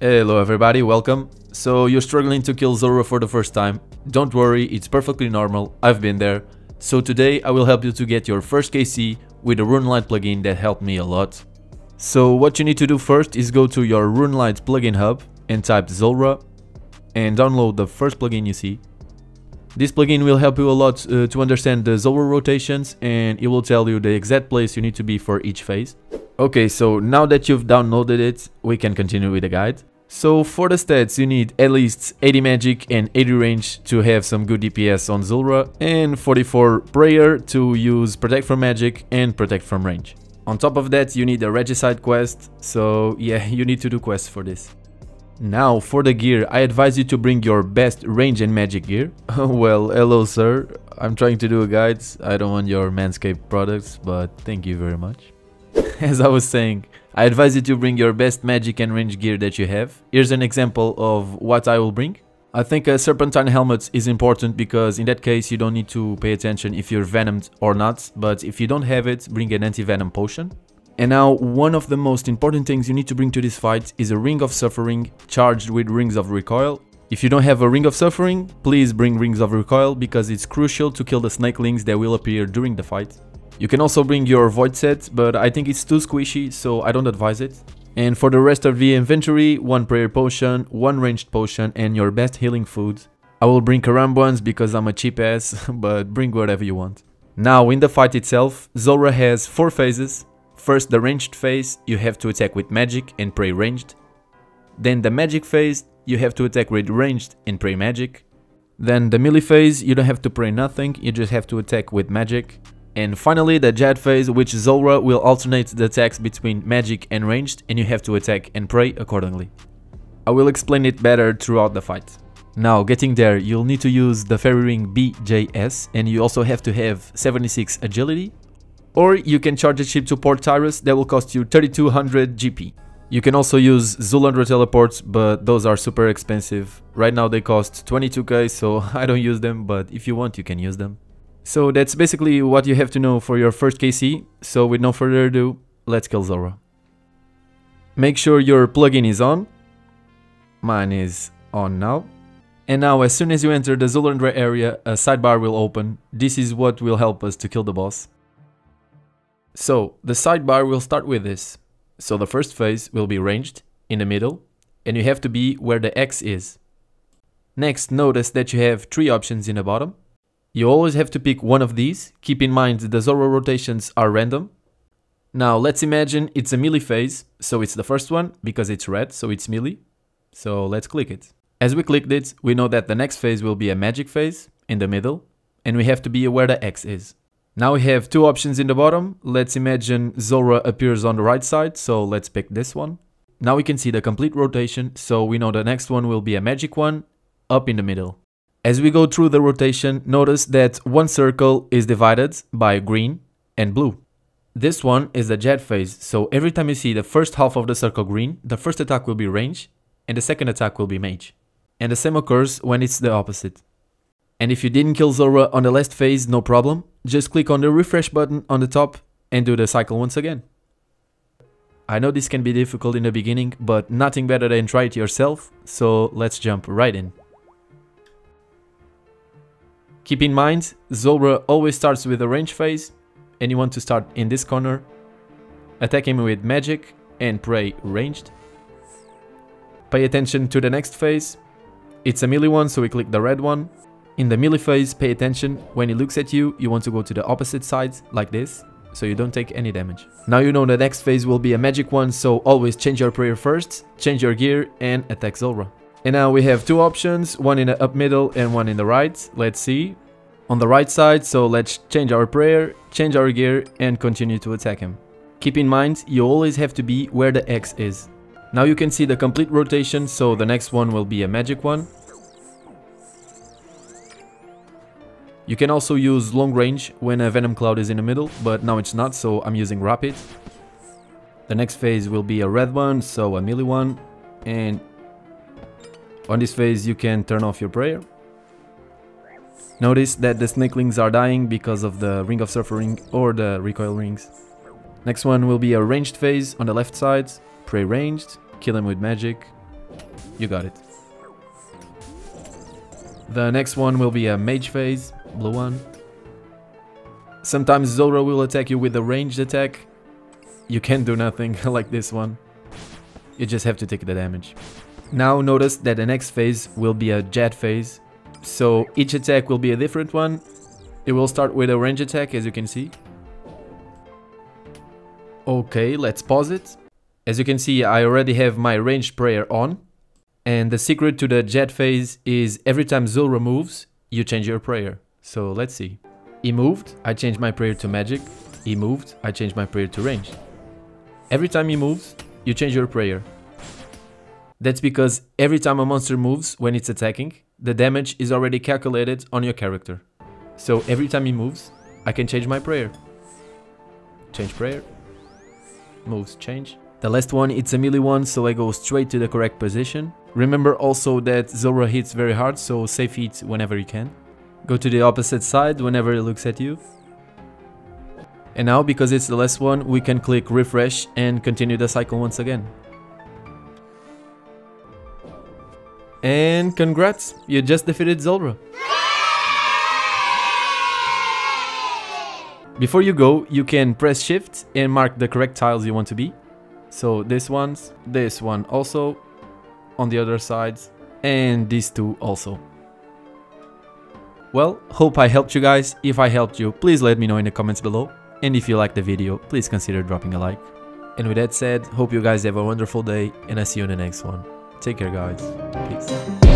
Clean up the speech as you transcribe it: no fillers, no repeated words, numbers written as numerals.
Hello everybody, welcome. So you're struggling to kill Zulrah for the first time. Don't worry, it's perfectly normal, I've been there. So today I will help you to get your first KC with a Runelite plugin that helped me a lot. So what you need to do first is go to your Runelite Plugin hub and type Zulrah and download the first plugin you see. This plugin will help you a lot to understand the Zulrah rotations, and it will tell you the exact place you need to be for each phase. Okay, so now that you've downloaded it, we can continue with the guide. So for the stats, you need at least 80 magic and 80 range to have some good DPS on Zulrah, and 44 prayer to use protect from magic and protect from range. On top of that, you need a regicide quest, so yeah, you need to do quests for this. Now for the gear, I advise you to bring your best range and magic gear. Well, hello sir, I'm trying to do a guide, I don't want your Manscaped products, but thank you very much. As I was saying, I advise you to bring your best magic and range gear that you have. Here's an example of what I will bring. I think a serpentine helmet is important because in that case you don't need to pay attention if you're venomed or not, but if you don't have it, bring an anti-venom potion. And now one of the most important things you need to bring to this fight is a Ring of Suffering charged with Rings of Recoil. If you don't have a Ring of Suffering, please bring Rings of Recoil because it's crucial to kill the snakelings that will appear during the fight. You can also bring your Void set, but I think it's too squishy, so I don't advise it. And for the rest of the inventory, one prayer potion, one ranged potion, and your best healing food. I will bring Karambwans because I'm a cheap ass, but bring whatever you want. Now in the fight itself, Zulrah has 4 phases. First, the ranged phase, you have to attack with magic and pray ranged. Then the magic phase, you have to attack with ranged and pray magic. Then the melee phase, you don't have to pray nothing, you just have to attack with magic. And finally the Jad phase, which Zulrah will alternate the attacks between magic and ranged, and you have to attack and pray accordingly. I will explain it better throughout the fight. Now getting there, you'll need to use the fairy ring BJS, and you also have to have 76 agility. Or you can charge a ship to Port Tyrus that will cost you 3200 GP. You can also use Zulrah teleports, but those are super expensive. Right now they cost 22k, so I don't use them, but if you want you can use them. So that's basically what you have to know for your first KC, so with no further ado, let's kill Zulrah. Make sure your plugin is on. Mine is on now. And now as soon as you enter the Zulrah area, a sidebar will open. This is what will help us to kill the boss. So the sidebar will start with this. So the first phase will be ranged, in the middle, and you have to be where the X is. Next, notice that you have 3 options in the bottom. You always have to pick one of these. Keep in mind the Zulrah rotations are random. Now let's imagine it's a melee phase, so it's the first one because it's red, so it's melee. So let's click it. As we clicked it, we know that the next phase will be a magic phase in the middle, and we have to be where the X is. Now we have 2 options in the bottom. Let's imagine Zulrah appears on the right side, so let's pick this one. Now we can see the complete rotation, so we know the next one will be a magic one up in the middle. As we go through the rotation, notice that one circle is divided by green and blue. This one is the Jad phase, so every time you see the first half of the circle green, the first attack will be range and the second attack will be mage. And the same occurs when it's the opposite. And if you didn't kill Zulrah on the last phase, no problem. Just click on the refresh button on the top and do the cycle once again. I know this can be difficult in the beginning, but nothing better than try it yourself, so let's jump right in. Keep in mind, Zulrah always starts with a range phase, and you want to start in this corner. Attack him with magic and pray ranged. Pay attention to the next phase. It's a melee one, so we click the red one. In the melee phase, pay attention. When he looks at you, you want to go to the opposite side, like this, so you don't take any damage. Now you know the next phase will be a magic one, so always change your prayer first, change your gear, and attack Zulrah. And now we have 2 options, one in the up middle and one in the right. Let's see. On the right side, so let's change our prayer, change our gear, and continue to attack him. Keep in mind, you always have to be where the X is. Now you can see the complete rotation, so the next one will be a magic one. You can also use long range when a Venom Cloud is in the middle, but now it's not, so I'm using Rapid. The next phase will be a red one, so a melee one. And on this phase you can turn off your prayer. Notice that the snakelings are dying because of the Ring of Suffering or the recoil rings. Next one will be a ranged phase on the left side. Pray ranged, kill him with magic. You got it. The next one will be a mage phase, blue one. Sometimes Zulrah will attack you with a ranged attack. You can't do nothing like this one. You just have to take the damage. Now notice that the next phase will be a jet phase. So each attack will be a different one. It will start with a range attack, as you can see. Okay, let's pause it. As you can see, I already have my ranged prayer on. And the secret to the jet phase is every time Zulrah moves, you change your prayer. So let's see. He moved, I change my prayer to magic. He moved, I change my prayer to range. Every time he moves, you change your prayer. That's because every time a monster moves when it's attacking, the damage is already calculated on your character. So every time he moves, I can change my prayer. Change prayer. Moves, change. The last one, it's a melee one, so I go straight to the correct position. Remember also that Zulrah hits very hard, so safe hit whenever you can. Go to the opposite side whenever it looks at you. And now, because it's the last one, we can click refresh and continue the cycle once again. And congrats, you just defeated Zulrah. Before you go, you can press shift and mark the correct tiles you want to be. So this one also, on the other sides, and these two also. Well, hope I helped you guys. If I helped you, please let me know in the comments below. And if you liked the video, please consider dropping a like. And with that said, hope you guys have a wonderful day, and I see you in the next one. Take care, guys. Peace.